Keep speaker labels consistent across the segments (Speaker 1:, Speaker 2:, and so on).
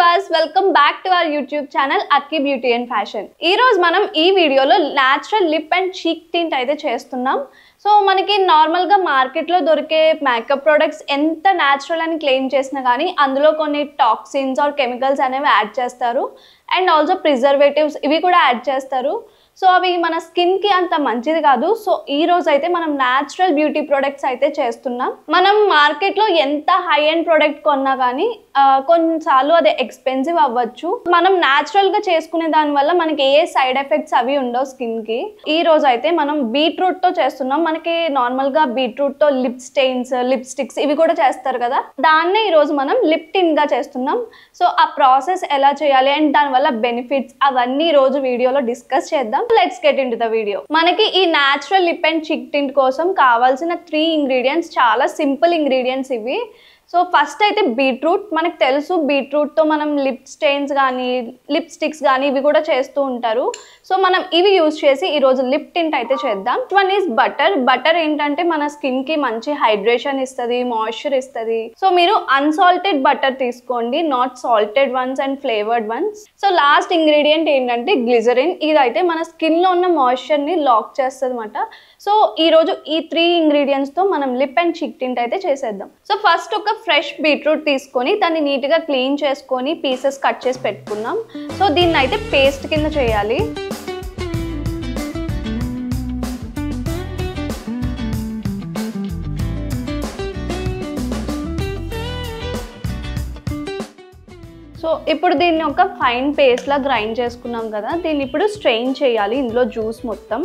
Speaker 1: viewers, welcome back to our YouTube channel Akki Beauty and Fashion. ఈ రోజు మనం ఈ వీడియోలో natural lip and cheek tint అయితే చేస్తున్నాం. సో మనకి నార్మల్ గా మార్కెట్ లో దొరికే మేకప్ ప్రొడక్ట్స్ ఎంత న్యాచురల్ అని క్లెయిమ్ చేసినా కానీ అందులో కొన్ని టాక్సిన్స్ ఆర్ కెమికల్స్ అనేవి యాడ్ చేస్తారు అండ్ ఆల్సో ప్రిజర్వేటివ్స్ ఇవి కూడా యాడ్ చేస్తారు. సో అవి మన స్కిన్ కి అంత మంచిది కాదు. సో ఈ రోజు అయితే మనం న్యాచురల్ బ్యూటీ ప్రొడక్ట్స్ అయితే చేస్తున్నాం. మనం మార్కెట్ లో ఎంత హై ఎండ్ ప్రొడక్ట్ కొన్నా కానీ కొన్నిసార్లు అది ఎక్స్పెన్సివ్ అవ్వచ్చు. మనం న్యాచురల్ గా చేసుకునే దాని వల్ల మనకి ఏ సైడ్ ఎఫెక్ట్స్ అవి ఉండవు స్కిన్ కి. ఈ రోజు అయితే మనం బీట్రూట్ తో చేస్తున్నాం. మనకి నార్మల్ గా బీట్రూట్ తో లిప్ స్టెయిన్స్, లిప్స్టిక్స్ ఇవి కూడా చేస్తారు కదా, దాన్నే ఈ రోజు మనం లిప్ టింట్ గా చేస్తున్నాం. సో ఆ ప్రాసెస్ ఎలా చేయాలి అండ్ దాని వల్ల బెనిఫిట్స్ అవన్నీ ఈ రోజు వీడియోలో డిస్కస్ చేద్దాం. Let's get into the video. మనకి ఈ natural lip and cheek tint కోసం కావాల్సిన 3 ఇంగ్రీడియంట్స్, చాలా సింపుల్ ఇంగ్రీడియంట్స్ ఇవి. సో ఫస్ట్ అయితే బీట్రూట్. మనకు తెలుసు బీట్రూట్ తో మనం లిప్ స్టెయిన్స్ కానీ లిప్స్టిక్స్ కానీ ఇవి కూడా చేస్తూ ఉంటారు. సో మనం ఇవి యూజ్ చేసి ఈరోజు లిప్ టింట్ అయితే చేద్దాం. One is butter. బటర్ ఏంటంటే మన స్కిన్ కి మంచి హైడ్రేషన్ ఇస్తుంది, మాయిశ్చర్ ఇస్తుంది. సో మీరు అన్సాల్టెడ్ బటర్ తీసుకోండి, not salted once and flavoured once. So last ingredient ఏంటంటే గ్లిజరిన్. ఇదైతే మన స్కిన్ లో ఉన్న మాయిశ్చర్ ని లాక్ చేస్తుంది అన్నమాట. సో ఈరోజు ఈ 3 ఇంగ్రీడియంట్స్ తో మనం లిప్ అండ్ చిక్ టింట్ అయితే చేసేద్దాం. సో ఫస్ట్ ఒక ఫ్రెష్ బీట్రూట్ తీసుకొని దాన్ని నీట్గా క్లీన్ చేసుకొని పీసెస్ కట్ చేసి పెట్టుకున్నాం. సో దీన్ని అయితే పేస్ట్ కింద చేయాలి. సో ఇప్పుడు దీన్ని ఒక ఫైన్ పేస్ట్ లా గ్రైండ్ చేసుకున్నాం కదా, దీన్ని ఇప్పుడు స్ట్రెయిన్ చేయాలి. ఇందులో జ్యూస్ మొత్తం.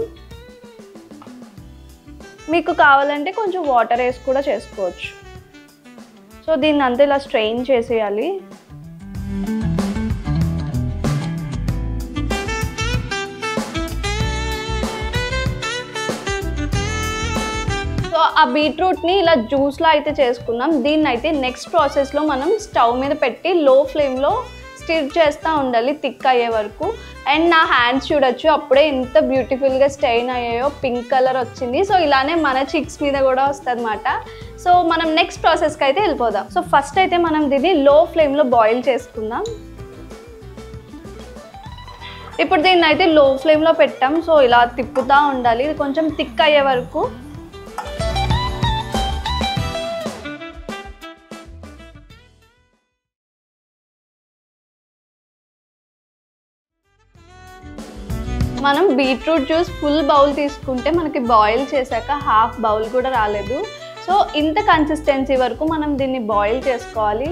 Speaker 1: మీకు కావాలంటే కొంచెం వాటర్ వేసి కూడా చేసుకోవచ్చు. సో దీన్ని అంతా ఇలా స్ట్రెయిన్ చేసేయాలి. సో ఆ బీట్రూట్ని ఇలా జ్యూస్లో అయితే చేసుకున్నాం. దీన్ని అయితే నెక్స్ట్ ప్రాసెస్లో మనం స్టవ్ మీద పెట్టి లో ఫ్లేమ్లో స్టిర్ చేస్తూ ఉండాలి థిక్ అయ్యే వరకు. అండ్ నా హ్యాండ్స్ చూడొచ్చు, అప్పుడే ఎంత బ్యూటిఫుల్గా స్టెయిన్ అయ్యాయో, పింక్ కలర్ వచ్చింది. సో ఇలానే మన చిక్స్ మీద కూడా వస్తుంది అన్నమాట. సో మనం నెక్స్ట్ ప్రాసెస్కి అయితే వెళ్ళిపోదాం. సో ఫస్ట్ అయితే మనం దీన్ని లో ఫ్లేమ్లో బాయిల్ చేసుకుందాం. ఇప్పుడు దీన్ని అయితే లో ఫ్లేమ్లో పెట్టాం. సో ఇలా తిప్పుతూ ఉండాలి, ఇది కొంచెం థిక్ అయ్యే వరకు. మనం బీట్రూట్ జ్యూస్ ఫుల్ బౌల్ తీసుకుంటే మనకి బాయిల్ చేశాక హాఫ్ బౌల్ కూడా రాలేదు. సో ఇంత కన్సిస్టెన్సీ వరకు మనం దీన్ని బాయిల్ చేసుకోవాలి.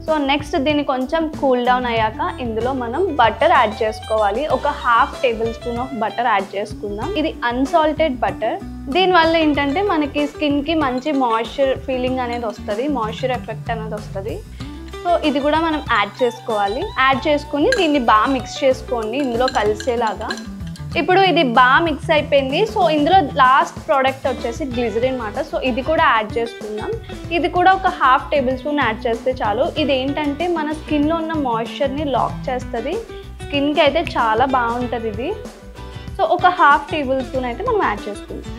Speaker 1: సో నెక్స్ట్ దీన్ని కొంచెం కూల్ డౌన్ అయ్యాక ఇందులో మనం బటర్ యాడ్ చేసుకోవాలి. ఒక ½ table spoon of butter add చేసుకుందాం. ఇది అన్సాల్టెడ్ బటర్. దీనివల్ల ఏంటంటే మనకి స్కిన్కి మంచి మాయిశ్చర్ ఫీలింగ్ అనేది వస్తుంది, మాయిశ్చర్ ఎఫెక్ట్ అనేది వస్తుంది. సో ఇది కూడా మనం యాడ్ చేసుకోవాలి. యాడ్ చేసుకుని దీన్ని బాగా మిక్స్ చేసుకోండి ఇందులో కలిసేలాగా. ఇప్పుడు ఇది బాగా మిక్స్ అయిపోయింది. సో ఇందులో లాస్ట్ ప్రోడక్ట్ వచ్చేసి గ్లిజరిన్ అన్నమాట. సో ఇది కూడా యాడ్ చేసుకుందాం. ఇది కూడా ఒక ½ టేబుల్ స్పూన్ యాడ్ చేస్తే చాలు. ఇది ఏంటంటే మన స్కిన్లో ఉన్న మాయిశ్చర్ని లాక్ చేస్తుంది, స్కిన్కి అయితే చాలా బాగుంటుంది ఇది. సో ఒక ½ టేబుల్ స్పూన్ అయితే మనం యాడ్ చేసుకుందాం.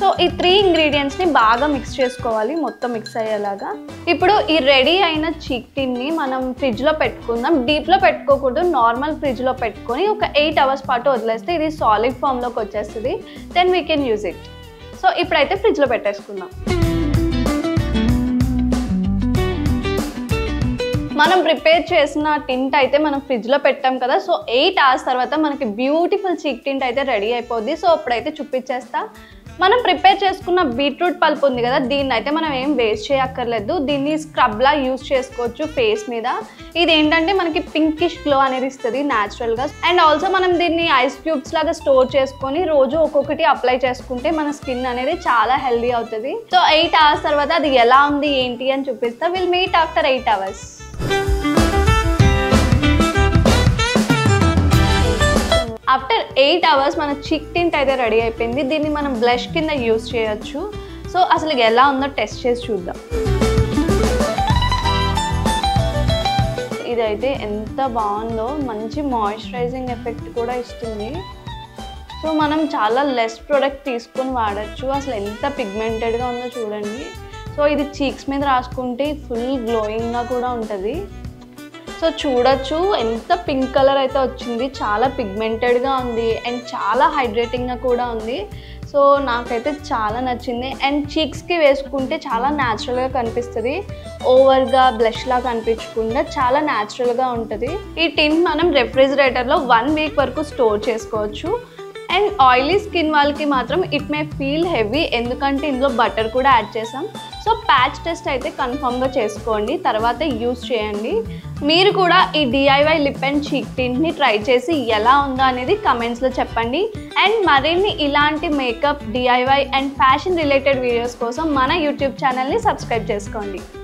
Speaker 1: సో ఈ 3 ఇంగ్రీడియంట్స్ని బాగా మిక్స్ చేసుకోవాలి, మొత్తం మిక్స్ అయ్యేలాగా. ఇప్పుడు ఈ రెడీ అయిన చిక్ టిన్ని మనం ఫ్రిడ్జ్లో పెట్టుకుందాం. డీప్లో పెట్టుకోకూడదు, నార్మల్ ఫ్రిడ్జ్లో పెట్టుకొని ఒక 8 అవర్స్ పాటు వదిలేస్తే ఇది సాలిడ్ ఫామ్లోకి వచ్చేస్తుంది. Then we can use it. So ఇప్పుడైతే ఫ్రిడ్జ్లో పెట్టేసుకుందాం. మనం ప్రిపేర్ చేసిన టింట్ అయితే మనం ఫ్రిడ్జ్లో పెట్టాం కదా. సో 8 అవర్స్ తర్వాత మనకి బ్యూటిఫుల్ చిక్ టింట్ అయితే రెడీ అయిపోద్ది. సో అప్పుడైతే చూపించేస్తా. మనం ప్రిపేర్ చేసుకున్న బీట్రూట్ పల్ప్ ఉంది కదా, దీన్ని అయితే మనం ఏం వేస్ట్ చేయక్కర్లేదు. దీన్ని స్క్రబ్లా యూజ్ చేసుకోవచ్చు ఫేస్ మీద. ఇది ఏంటంటే మనకి పింకిష్ గ్లో అనేది ఇస్తుంది న్యాచురల్గా. అండ్ ఆల్సో మనం దీన్ని ఐస్ క్యూబ్స్ లాగా స్టోర్ చేసుకొని రోజు ఒక్కొక్కటి అప్లై చేసుకుంటే మన స్కిన్ అనేది చాలా హెల్దీ అవుతుంది. సో 8 అవర్స్ తర్వాత అది ఎలా ఉంది ఏంటి అని చూపిస్తా. Will meet after 8 hours. After 8 hours మన చిక్ టింట్ అయితే రెడీ అయిపోయింది. దీన్ని మనం బ్లష్ కింద యూజ్ చేయొచ్చు. సో అసలు ఎలా ఉందో టెస్ట్ చేసి చూద్దాం. ఇదైతే ఎంత బాగుందో, మంచి మాయిశ్చరైజింగ్ ఎఫెక్ట్ కూడా ఇస్తుంది. సో మనం చాలా లెస్ ప్రోడక్ట్ తీసుకొని వాడచ్చు. అసలు ఎంత పిగ్మెంటెడ్గా ఉందో చూడండి. సో ఇది చీక్స్ మీద రాసుకుంటే ఫుల్ గ్లోయింగ్గా కూడా ఉంటుంది. సో చూడొచ్చు ఎంత పింక్ కలర్ అయితే వచ్చింది, చాలా పిగ్మెంటెడ్గా ఉంది అండ్ చాలా హైడ్రేటింగ్గా కూడా ఉంది. సో నాకైతే చాలా నచ్చింది. అండ్ చీక్స్కి వేసుకుంటే చాలా న్యాచురల్గా కనిపిస్తుంది, ఓవర్గా బ్లష్లా కనిపించకుండా చాలా న్యాచురల్గా ఉంటుంది. ఈ టింట్ మనం రెఫ్రిజిరేటర్లో 1 వీక్ వరకు స్టోర్ చేసుకోవచ్చు. అండ్ ఆయిలీ స్కిన్ వాళ్ళకి మాత్రం ఇట్ మే ఫీల్ హెవీ, ఎందుకంటే ఇందులో బటర్ కూడా యాడ్ చేసాం. సో ప్యాచ్ టెస్ట్ అయితే కన్ఫర్మ్గా చేసుకోండి, తర్వాత యూస్ చేయండి. మీరు కూడా ఈ DIY లిప్ అండ్ చీక్ టింట్ని ట్రై చేసి ఎలా ఉందో అనేది కమెంట్స్లో చెప్పండి. అండ్ మరిన్ని ఇలాంటి makeup, DIY and fashion related videos కోసం మన యూట్యూబ్ ఛానల్ని సబ్స్క్రైబ్ చేసుకోండి.